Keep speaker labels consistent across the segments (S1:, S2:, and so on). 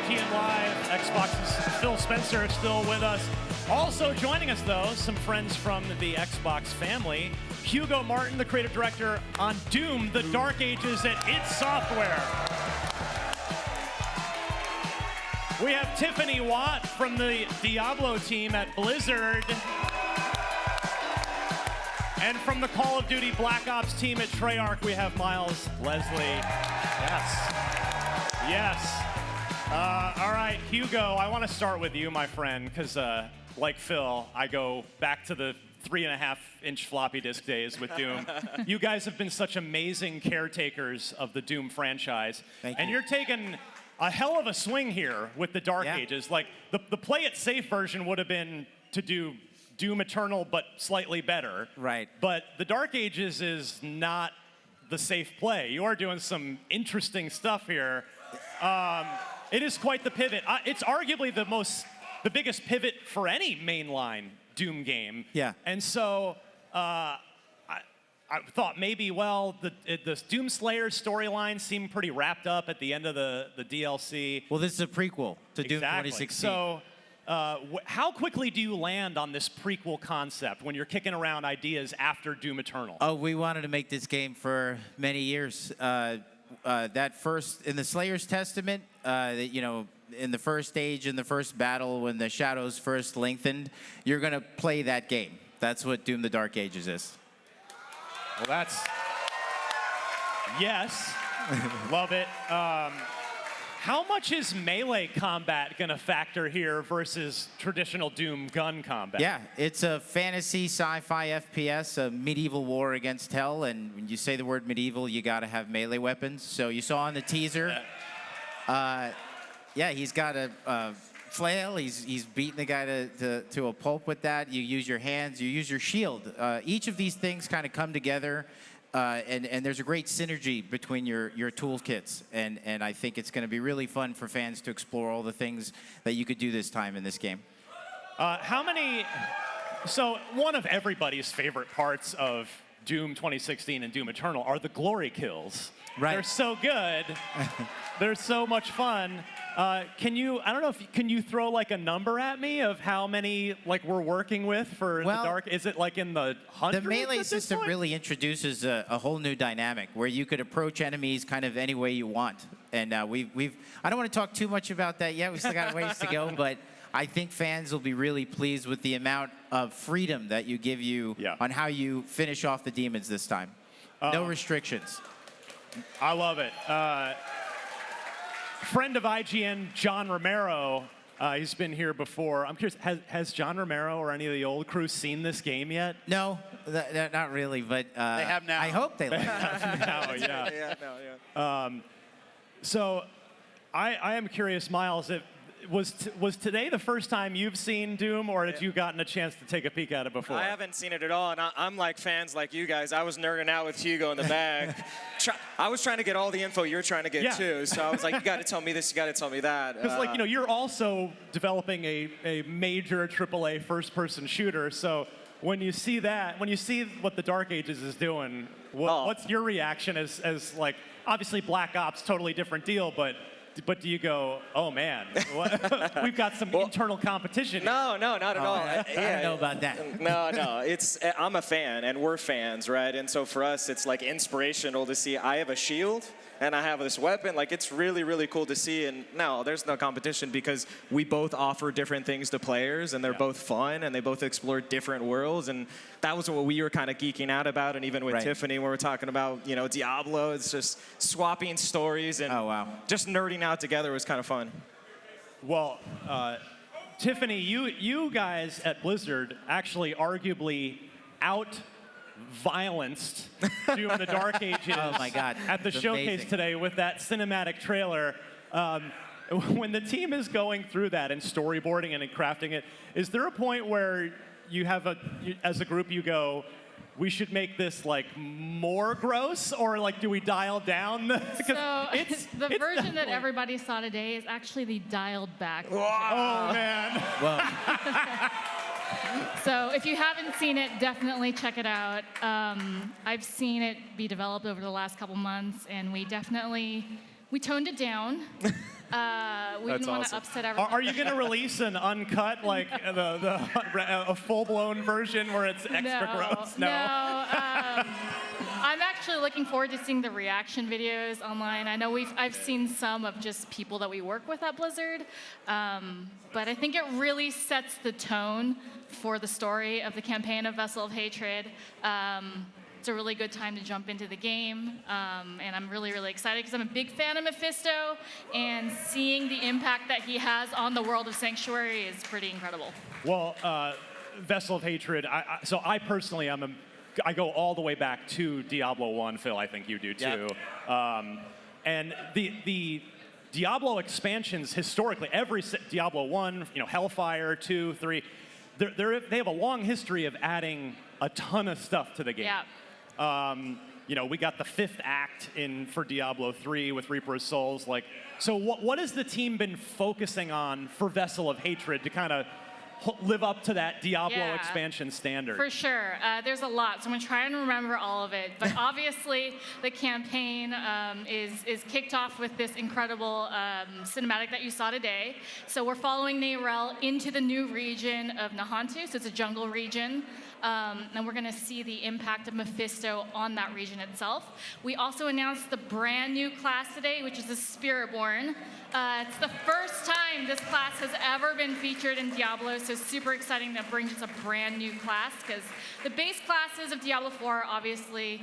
S1: IGN Live. Xbox's Phil Spencer still with us. Also joining us, though, some friends from the Xbox family. Hugo Martin, the creative director on Doom, The Dark Ages at id Software. We have Tiffany Watt from the Diablo team at Blizzard. And from the Call of Duty Black Ops team at Treyarch, we have Miles Leslie. Yes. Yes. All right, Hugo, I want to start with you, my friend, because like Phil, I go back to the 3.5-inch floppy disk days with Doom. You guys have been such amazing caretakers of the Doom franchise.
S2: Thank you.
S1: And you're taking a hell of a swing here with the Dark Ages. Like, the play it safe version would have been to do Doom Eternal, but slightly better.
S2: Right.
S1: But the Dark Ages is not the safe play. You are doing some interesting stuff here. It is quite the pivot. It's arguably the biggest pivot for any mainline Doom game.
S2: Yeah.
S1: And so I thought maybe, well, the Doom Slayer storyline seemed pretty wrapped up at the end of the DLC.
S2: Well, this is a prequel to Doom 2016.
S1: So how quickly do you land on this prequel concept when you're kicking around ideas after Doom Eternal?
S2: Oh, we wanted to make this game for many years. That first, in the Slayer's Testament, in the first stage, in the first battle, when the shadows first lengthened, you're going to play that game. That's what Doom the Dark Ages is.
S1: Well, that's... Yes. Love it. How much is melee combat going to factor here versus traditional Doom gun combat?
S2: Yeah, it's a fantasy sci-fi FPS, a medieval war against hell, and when you say the word medieval, you got to have melee weapons. So you saw in the teaser, he's got a flail. He's beating the guy to a pulp with that. You use your hands. You use your shield. Each of these things kind of come together, and there's a great synergy between your toolkits. And I think it's going to be really fun for fans to explore all the things that you could do this time in this game.
S1: So one of everybody's favorite parts of Doom 2016 and Doom Eternal are the glory kills.
S2: Right.
S1: They're so good. They're so much fun. Can you throw like a number at me of how many we're working with for the Dark? Is it like in the hundreds?
S2: The melee system really introduces a whole new dynamic where you could approach enemies kind of any way you want. And I don't want to talk too much about that yet. We still got a ways to go, but I think fans will be really pleased with the amount of freedom that you give you on how you finish off the demons this time. No restrictions.
S1: I love it. Friend of IGN, John Romero, he's been here before. I'm curious, has John Romero or any of the old crew seen this game yet?
S2: No, not really, but
S3: they have now.
S2: I hope they like it.
S1: Now, yeah. So I am curious, Miles, was today the first time you've seen Doom, or had you gotten a chance to take a peek at it before?
S4: I haven't seen it at all, and I'm like fans like you guys. I was nerding out with Hugo in the back. I was trying to get all the info you're trying to get too, so I was like, you got to tell me this, you got to tell me that.
S1: Because you're also developing a major AAA first-person shooter, so when you see that, when you see what the Dark Ages is doing, what's your reaction as like, obviously Black Ops, totally different deal, but do you go, oh man, we've got some internal competition?
S4: No, not at all.
S2: I don't know about that.
S4: No, I'm a fan, and we're fans, right? And so for us, it's like inspirational to see. I have a shield, and I have this weapon. Like, it's really, really cool to see. And no, there's no competition because we both offer different things to players, and they're both fun, and they both explore different worlds. And that was what we were kind of geeking out about. And even with Tiffany, when we're talking about, Diablo, it's just swapping stories and just nerding out together was kind of fun.
S1: Well, Tiffany, you guys at Blizzard actually arguably out-violenced Doom the Dark Ages at the showcase today with that cinematic trailer. When the team is going through that and storyboarding and crafting it, is there a point where you have as a group you go, we should make this like more gross, or like do we dial down the
S5: version that everybody saw today is actually the dialed back version.
S1: Oh man.
S2: Well,
S5: so if you haven't seen it, definitely check it out. I've seen it be developed over the last couple months, and we toned it down. We
S4: That's
S5: didn't want to
S4: awesome.
S5: upset
S1: Are
S5: everyone.
S1: you going to release an uncut, like a full-blown version where it's extra gross?
S5: No. I'm actually looking forward to seeing the reaction videos online. I know I've seen some of just people that we work with at Blizzard, but I think it really sets the tone for the story of the campaign of Vessel of Hatred. It's a really good time to jump into the game, and I'm really, really excited because I'm a big fan of Mephisto, and seeing the impact that he has on the world of Sanctuary is pretty incredible.
S1: Well, Vessel of Hatred. So I personally I go all the way back to Diablo 1. Phil, I think you do too.
S2: Yep.
S1: And the Diablo expansions historically, every Diablo 1, Hellfire 2, 3, they have a long history of adding a ton of stuff to the game.
S5: Yeah.
S1: We got the 5th act for Diablo 3 with Reaper of Souls. So what has the team been focusing on for Vessel of Hatred to kind of live up to that Diablo expansion standard?
S5: For sure. There's a lot, so I'm going to try and remember all of it. But obviously, the campaign is kicked off with this incredible cinematic that you saw today. So we're following Neyrelle into the new region of Nahantu, so it's a jungle region. And we're going to see the impact of Mephisto on that region itself. We also announced the brand new class today, which is the Spiritborn. It's the first time this class has ever been featured in Diablo, so super exciting that brings us a brand new class, because the base classes of Diablo IV obviously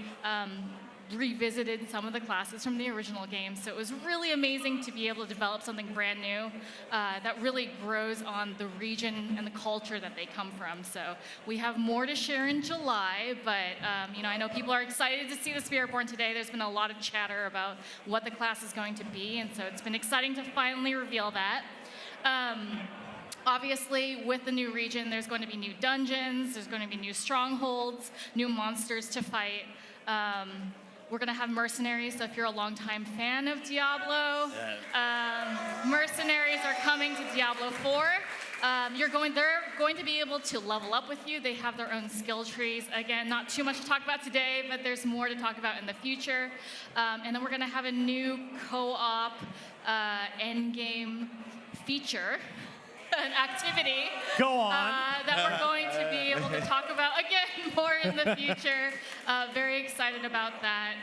S5: revisited some of the classes from the original game, so it was really amazing to be able to develop something brand new that really grows on the region and the culture that they come from. So we have more to share in July, but I know people are excited to see the Spiritborn today. There's been a lot of chatter about what the class is going to be, and so it's been exciting to finally reveal that. Obviously, with the new region, there's going to be new dungeons, there's going to be new strongholds, new monsters to fight. We're going to have mercenaries, so if you're a longtime fan of Diablo, mercenaries are coming to Diablo 4. They're going to be able to level up with you. They have their own skill trees. Again, not too much to talk about today, but there's more to talk about in the future. And then we're going to have a new co-op endgame feature, an activity.
S1: Go on.
S5: That we're going to be able to talk about again more in the future. Very excited about that.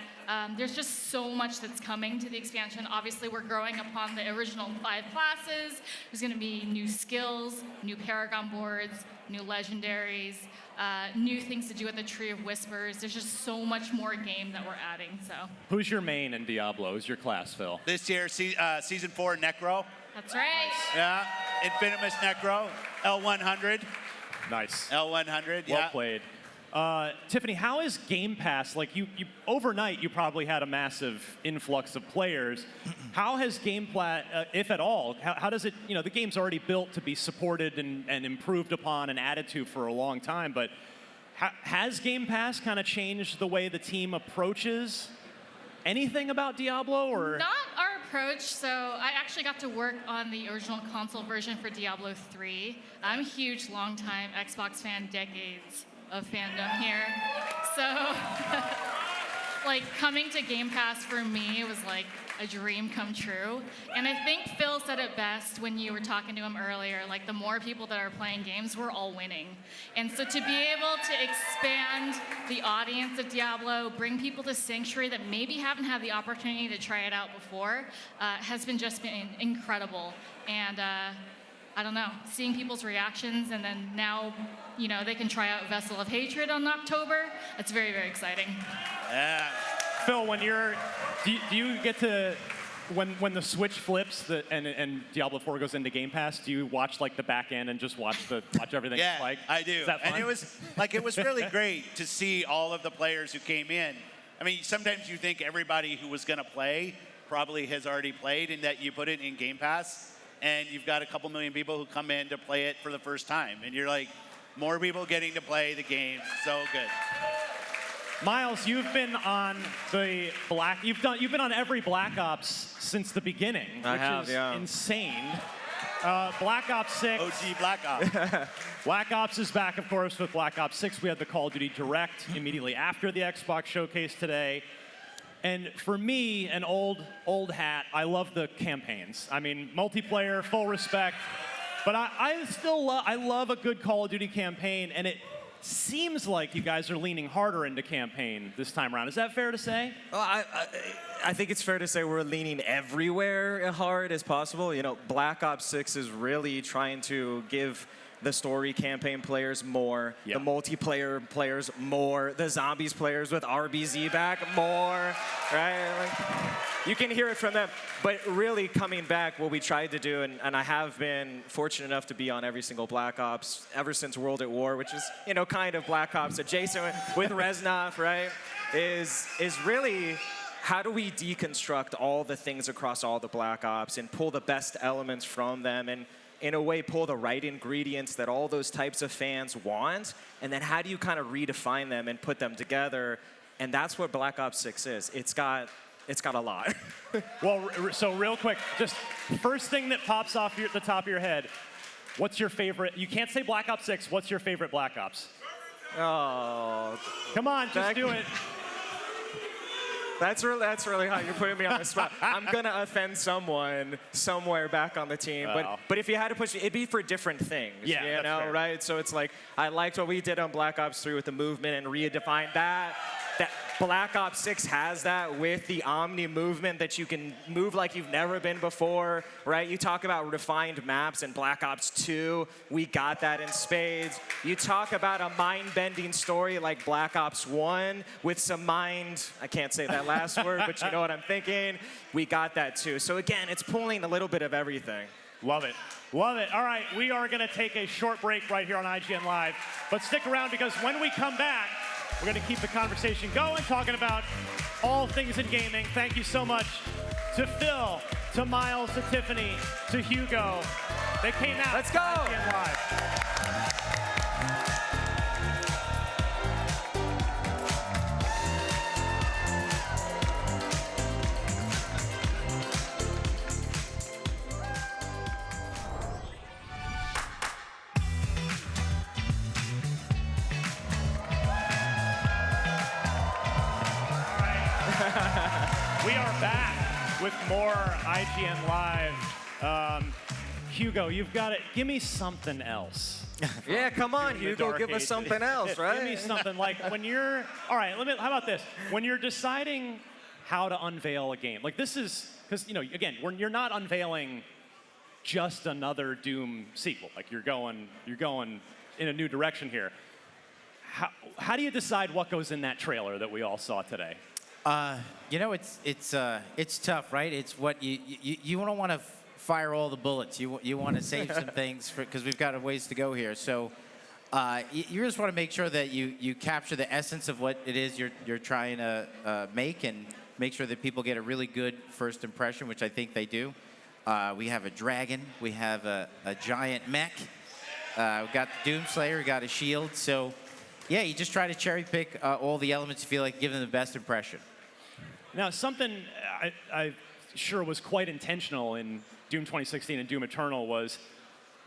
S5: There's just so much that's coming to the expansion. Obviously, we're growing upon the original 5 classes. There's going to be new skills, new Paragon boards, new legendaries, new things to do with the Tree of Whispers. There's just so much more game that we're adding. So.
S1: Who's your main in Diablo? Who's your class, Phil?
S3: This year, Season 4, Necro.
S5: That's right.
S3: Yeah, Infinimus Necro, L100.
S1: Nice.
S3: L100, yeah.
S1: Well played. Tiffany, how is Game Pass, you overnight you probably had a massive influx of players. How has Game Pass, if at all, how does it, the game's already built to be supported and improved upon and added to for a long time, but has Game Pass kind of changed the way the team approaches anything about Diablo, or?
S5: Not our approach. So I actually got to work on the original console version for Diablo 3. I'm a huge, long-time Xbox fan, decades of fandom here. So, coming to Game Pass for me was like a dream come true. And I think Phil said it best when you were talking to him earlier, the more people that are playing games, we're all winning. And so to be able to expand the audience of Diablo, bring people to Sanctuary that maybe haven't had the opportunity to try it out before, has been incredible. And I don't know, seeing people's reactions, and then now, they can try out Vessel of Hatred in October. It's very, very exciting.
S3: Yeah.
S1: Phil, when do you get to, when the switch flips and Diablo 4 goes into Game Pass, do you watch the back end and just watch everything?
S3: Yeah, I do.
S1: Is that fun?
S3: And it was really great to see all of the players who came in. I mean, sometimes you think everybody who was going to play probably has already played, and that you put it in Game Pass, and you've got a couple million people who come in to play it for the first time, and you're like, more people getting to play the game. So good.
S1: Miles, you've been on you've been on every Black Ops since the beginning, which is insane. Black Ops 6.
S3: OG Black Ops.
S1: Black Ops is back, of course, with Black Ops 6. We had the Call of Duty Direct immediately after the Xbox showcase today. And for me, an old hat, I love the campaigns. I mean, multiplayer, full respect. But I still love a good Call of Duty campaign, and it seems like you guys are leaning harder into campaign this time around. Is that fair to say?
S4: Well, I think it's fair to say we're leaning everywhere as hard as possible. You know, Black Ops 6 is really trying to give the story campaign players more, the multiplayer players more, the zombies players with RBZ back more, right? Like, you can hear it from them. But really coming back, what we tried to do, and I have been fortunate enough to be on every single Black Ops ever since World at War, which is, you know, kind of Black Ops adjacent with Reznov, right? Is really how do we deconstruct all the things across all the Black Ops and pull the best elements from them and in a way pull the right ingredients that all those types of fans want, and then how do you kind of redefine them and put them together? And that's what Black Ops 6 is. It's got a lot.
S1: Well, so real quick, just first thing that pops off the top of your head, what's your favorite? You can't say Black Ops 6. What's your favorite Black Ops?
S4: Oh.
S1: Come on, just do it.
S4: That's really how you're putting me on the spot. I'm gonna offend someone somewhere back on the team, but if you had to push, it'd be for different things.
S1: Yeah,
S4: you
S1: that's
S4: know,
S1: fair.
S4: right? So it's like I liked what we did on Black Ops 3 with the movement and redefined that. That Black Ops 6 has that with the Omni movement that you can move like you've never been before, right? You talk about refined maps in Black Ops 2, we got that in spades. You talk about a mind-bending story like Black Ops 1 with some mind, I can't say that last word, but you know what I'm thinking, we got that too. So again, it's pulling a little bit of everything.
S1: Love it. Love it. All right, we are going to take a short break right here on IGN Live. But stick around because when we come back, we're going to keep the conversation going, talking about all things in gaming. Thank you so much to Phil, to Miles, to Tiffany, to Hugo. They came out.
S4: Let's go.
S1: IGN Live. We are back with more IGN Live. Hugo, you've got it. Give me something else.
S4: Yeah, come on,
S1: In the
S4: Hugo,
S1: dark
S4: give us
S1: ages.
S4: something else, right?
S1: Give me something like when you're, all right, how about this? When you're deciding how to unveil a game, like this is, because, you know, again, you're not unveiling just another Doom sequel. Like you're going in a new direction here. How do you decide what goes in that trailer that we all saw today?
S2: You know, it's tough, right? It's what you don't want to fire all the bullets. You want to save some things because we've got a ways to go here. So you just want to make sure that you capture the essence of what it is you're trying to make and make sure that people get a really good first impression, which I think they do. We have a dragon. We have a giant mech. We've got the Doomslayer. We got a shield. So yeah, you just try to cherry pick all the elements you feel like give them the best impression.
S1: Now, something I sure was quite intentional in Doom 2016 and Doom Eternal was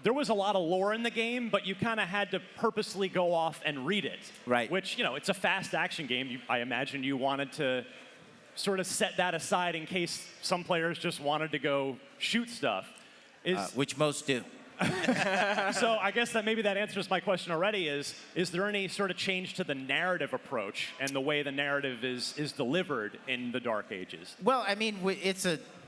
S1: there was a lot of lore in the game, but you kind of had to purposely go off and read it.
S2: Right.
S1: Which, you know, it's a fast action game. I imagine you wanted to sort of set that aside in case some players just wanted to go shoot stuff.
S2: Which most do.
S1: So I guess that maybe that answers my question already is there any sort of change to the narrative approach and the way the narrative is delivered in the Dark Ages?
S2: Well, I mean,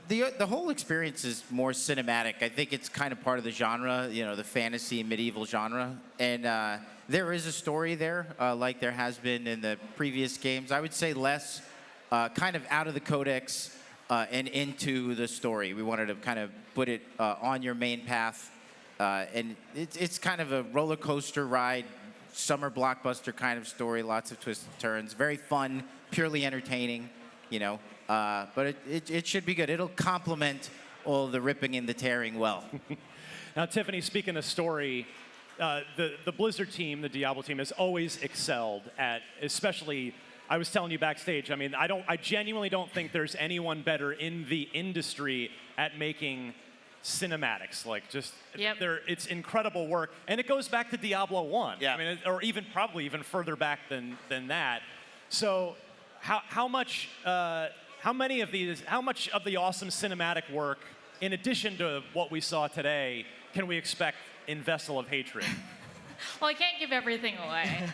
S2: the whole experience is more cinematic. I think it's kind of part of the genre, you know, the fantasy medieval genre. And there is a story there, like there has been in the previous games. I would say less kind of out of the codex and into the story. We wanted to kind of put it on your main path. And it's kind of a roller coaster ride, summer blockbuster kind of story, lots of twists and turns, very fun, purely entertaining, you know. But it should be good. It'll complement all the ripping and the tearing well.
S1: Now, Tiffany, speaking of story, the Blizzard team, the Diablo team, has always excelled at, especially, I was telling you backstage, I mean, I genuinely don't think there's anyone better in the industry at making cinematics, like just it's incredible work, and it goes back to Diablo 1.
S3: Yeah.
S1: I mean, or even probably even further back than that. So, how much of the awesome cinematic work, in addition to what we saw today, can we expect in Vessel of Hatred?
S5: Well, I can't give everything away.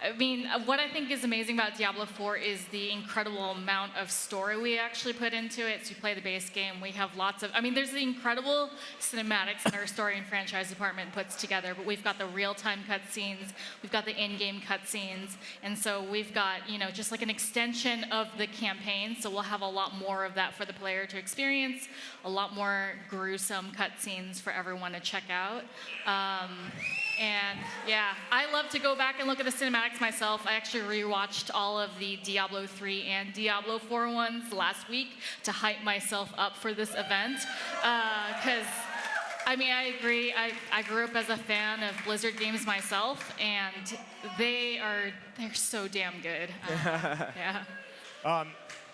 S5: I mean, what I think is amazing about Diablo IV is the incredible amount of story we actually put into it. So you play the base game, we have lots of, I mean, there's the incredible cinematics that our story and franchise department puts together, but we've got the real-time cutscenes, we've got the in-game cutscenes, and so we've got, you know, just like an extension of the campaign, so we'll have a lot more of that for the player to experience, a lot more gruesome cutscenes for everyone to check out. And yeah, I love to go back and look at the cinematics myself. I actually rewatched all of the Diablo 3 and Diablo 4 ones last week to hype myself up for this event. Because, I mean, I agree. I grew up as a fan of Blizzard games myself, and they're so damn good. Yeah.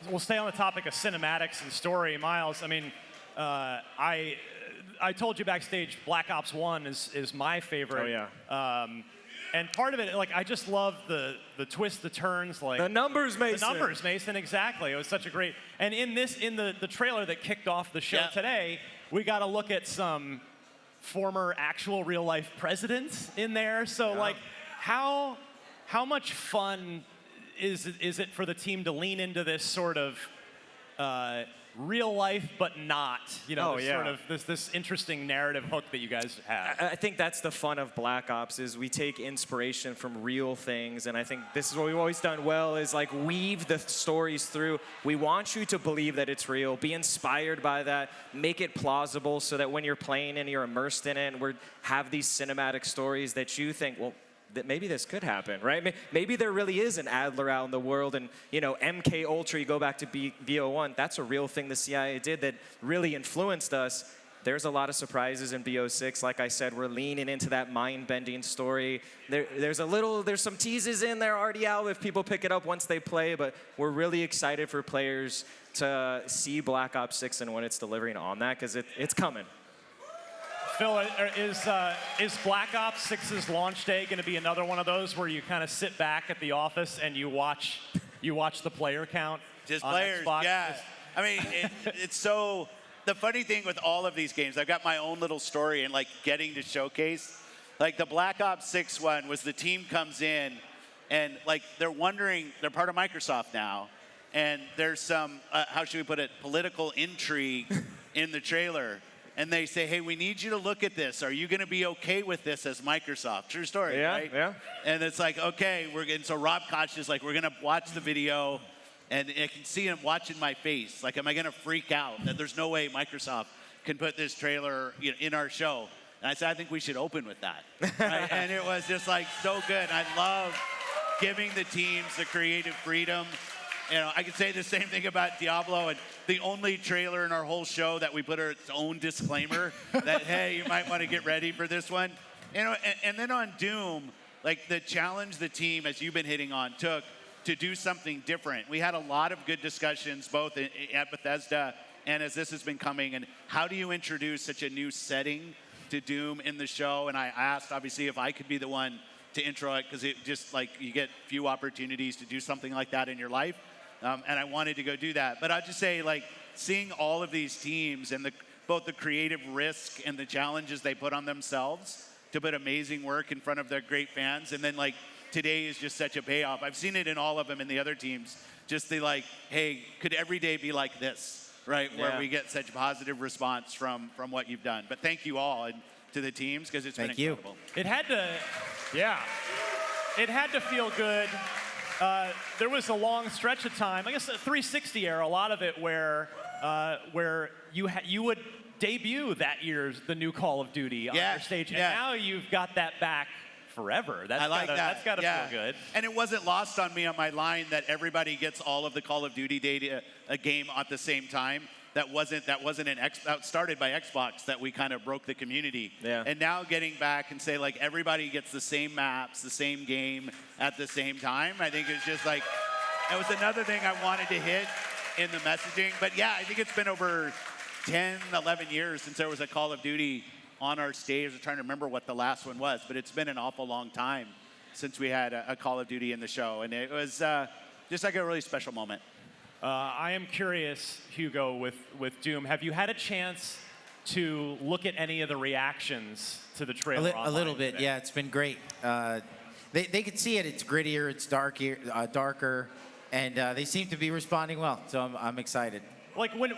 S1: We'll stay on the topic of cinematics and story. Miles, I mean, I told you backstage, Black Ops 1 is my favorite.
S4: Oh, yeah.
S1: And part of it, like, I just love the twists, the turns, like
S4: The numbers, Mason.
S1: the numbers, Mason. Exactly. It was such a great. And in the trailer that kicked off the show today, we got to look at some former actual real life presidents in there. So like, how much fun is it for the team to lean into this sort of real life, but not, you know, sort of this interesting narrative hook that you guys have.
S4: I think that's the fun of Black Ops is we take inspiration from real things, and I think this is what we've always done well is like weave the stories through. We want you to believe that it's real, be inspired by that, make it plausible so that when you're playing and you're immersed in it and we have these cinematic stories that you think, well, that maybe this could happen, right? Maybe there really is an Adler out in the world, and you know, MK Ultra. You go back to BO1. That's a real thing the CIA did that really influenced us. There's a lot of surprises in BO6. Like I said, we're leaning into that mind-bending story. There's some teases in there already out if people pick it up once they play. But we're really excited for players to see Black Ops 6 and when it's delivering on that because it's coming.
S1: Phil, is Black Ops 6's launch day going to be another one of those where you kind of sit back at the office and you watch the player count?
S3: Just
S1: on
S3: players,
S1: Xbox?
S3: yeah. I mean, it's so. The funny thing with all of these games, I've got my own little story and like getting to showcase. Like the Black Ops 6 one was the team comes in and like they're wondering, they're part of Microsoft now, and there's some how should we put it, political intrigue in the trailer. And they say, hey, we need you to look at this. Are you going to be okay with this as Microsoft? True story, right?
S4: Yeah.
S3: And it's like, okay, so Rob Koch is like, we're going to watch the video, and I can see him watching my face. Like, am I going to freak out that there's no way Microsoft can put this trailer in our show? And I said, I think we should open with that. Right? And it was just like so good. I love giving the teams the creative freedom. You know, I could say the same thing about Diablo, and the only trailer in our whole show that we put its own disclaimer that, hey, you might want to get ready for this one. You know, and then on Doom, like the challenge the team, as you've been hitting on, took to do something different. We had a lot of good discussions, both at Bethesda and as this has been coming, and how do you introduce such a new setting to Doom in the show? And I asked, obviously, if I could be the one to intro it, because it just, like, you get few opportunities to do something like that in your life. And I wanted to go do that. But I'll just say, like, seeing all of these teams and both the creative risk and the challenges they put on themselves to put amazing work in front of their great fans. And then, like, today is just such a payoff. I've seen it in all of them in the other teams. Just the, like, hey, could every day be like this, right?
S4: Yeah.
S3: Where we get such positive response from what you've done. But thank you all and to the teams, because it's been incredible.
S1: It had to feel good. There was a long stretch of time, I guess the 360 era, a lot of it where you would debut that year's the new Call of Duty on your stage, and now you've got that back forever. That's gotta feel good.
S3: And it wasn't lost on me on my line that everybody gets all of the Call of Duty data, a game at the same time. That wasn't that started by Xbox, that we kind of broke the community.
S4: Yeah.
S3: And now getting back and say, like, everybody gets the same maps, the same game at the same time, I think it's just like, it was another thing I wanted to hit in the messaging. But yeah, I think it's been over 10, 11 years since there was a Call of Duty on our stage. I'm trying to remember what the last one was, but it's been an awful long time since we had a Call of Duty in the show. And it was, just like a really special moment.
S1: I am curious, Hugo, with Doom. Have you had a chance to look at any of the reactions to the trailer?
S2: A little bit,
S1: today?
S2: yeah. It's been great. They could see it. It's grittier. It's darker, and they seem to be responding well. So I'm excited.
S1: Like when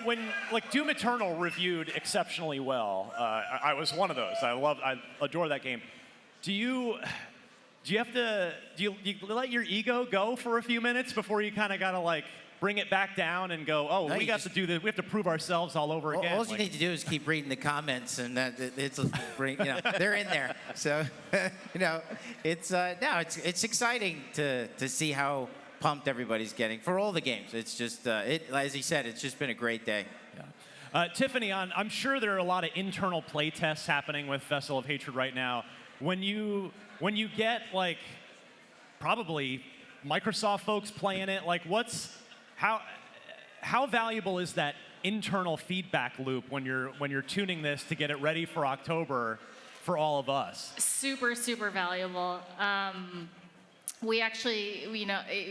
S1: Doom Eternal reviewed exceptionally well. I was one of those. I adore that game. Do you let your ego go for a few minutes before you kind of gotta like bring it back down and go, oh,
S2: No,
S1: we got to do this. We have to prove ourselves all over again.
S2: All you need to do is keep reading the comments, and they're in there. So, it's exciting to see how pumped everybody's getting for all the games. It's just, as he said, it's just been a great day.
S1: Yeah. Tiffany, I'm sure there are a lot of internal play tests happening with Vessel of Hatred right now. When you get like probably Microsoft folks playing it, like how valuable is that internal feedback loop when you're tuning this to get it ready for October for all of us?
S5: Super, super valuable. We actually,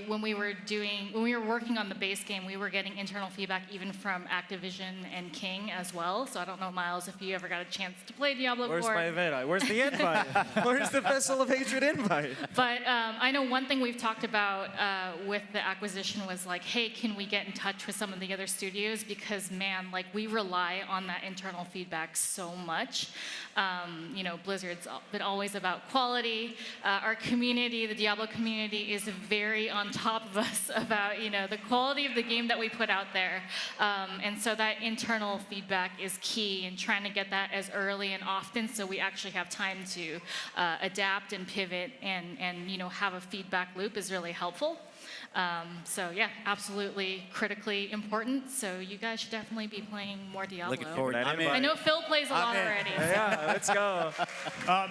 S5: when we were working on the base game, we were getting internal feedback even from Activision and King as well. So I don't know, Miles, if you ever got a chance to play Diablo IV.
S4: Where's my invite? Where's the invite? Where's the Vessel of Hatred invite?
S5: But I know one thing we've talked about with the acquisition was like, hey, can we get in touch with some of the other studios? Because man, like we rely on that internal feedback so much. Blizzard's been always about quality. Our community, the Diablo community, is very on top of us about the quality of the game that we put out there. And so that internal feedback is key in trying to get that as early and often so we actually have time to adapt and pivot and have a feedback loop is really helpful. So yeah, absolutely critically important. So you guys should definitely be playing more Diablo.
S2: Looking forward to it.
S5: I know Phil plays a lot already.
S4: Yeah, let's go.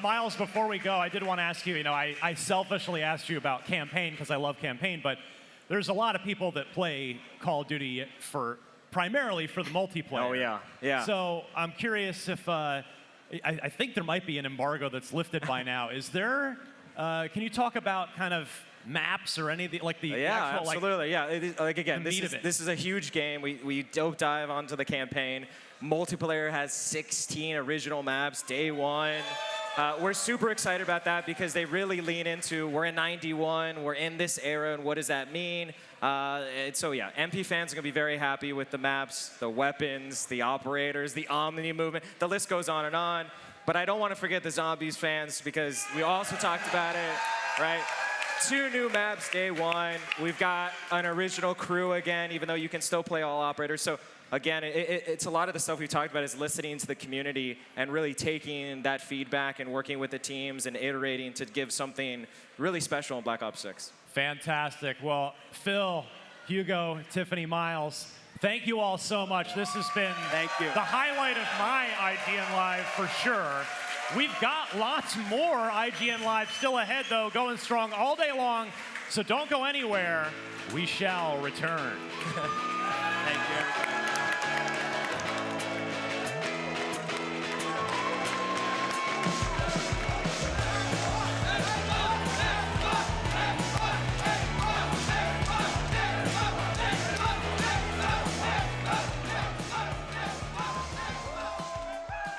S1: Miles, before we go, I did want to ask you, I selfishly asked you about campaign because I love campaign, but there's a lot of people that play Call of Duty primarily for the multiplayer.
S4: Oh, yeah. Yeah.
S1: So I'm curious if, I think there might be an embargo that's lifted by now. Is there, can you talk about kind of maps or any of the actual,
S4: absolutely. Yeah, it is, again,
S1: the meat of it.
S4: this is a huge game. We dope dive onto the campaign. Multiplayer has 16 original maps day one. We're super excited about that because they really lean into we're in 91, we're in this era, and what does that mean? So yeah, MP fans are gonna be very happy with the maps, the weapons, the operators, the Omni movement. The list goes on and on. But I don't want to forget the Zombies fans because we also talked about it, right? 2 new maps day one. We've got an original crew again, even though you can still play all operators. So again, it's a lot of the stuff we talked about is listening to the community and really taking that feedback and working with the teams and iterating to give something really special in Black Ops 6.
S1: Fantastic. Well, Phil, Hugo, Tiffany, Miles, thank you all so much. This has been the highlight of my IGN Live for sure. We've got lots more IGN Live still ahead, though, going strong all day long. So don't go anywhere. We shall return.
S3: Thank you, everybody.